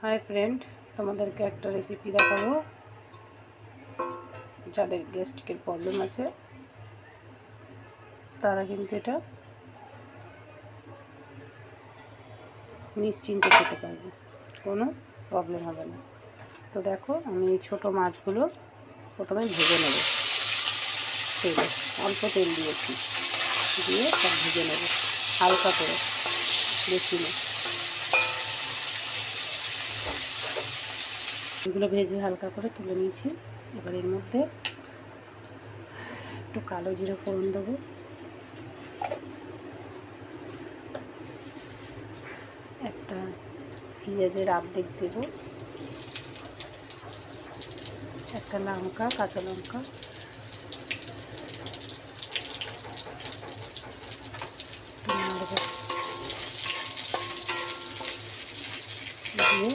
Hi friend, তোমাদেরকে একটা recipe দেখাবো। যাদের গ্যাস্ট্রিকের প্রবলেম আছে তারা কিন্তু এটা নিশ্চিন্তে খেতে পারবে, কোনো প্রবলেম হবে না। তো দেখো, আমি এই ছোটো মাছগুলো প্রথমে ভেজে নেব। তেলে অল্প তেল দিয়েছি, দিয়ে সব ভেজে নেব হালকা করে, বেশি না। এগুলো ভেজে হালকা করে তুলে নিয়েছি। এবার এর মধ্যে একটু কালো জিরে ফোড়ন দেবো, একটা পেঁয়াজের আর্ধেক দেব, একটা লঙ্কা, কাঁচা লঙ্কা, দিয়ে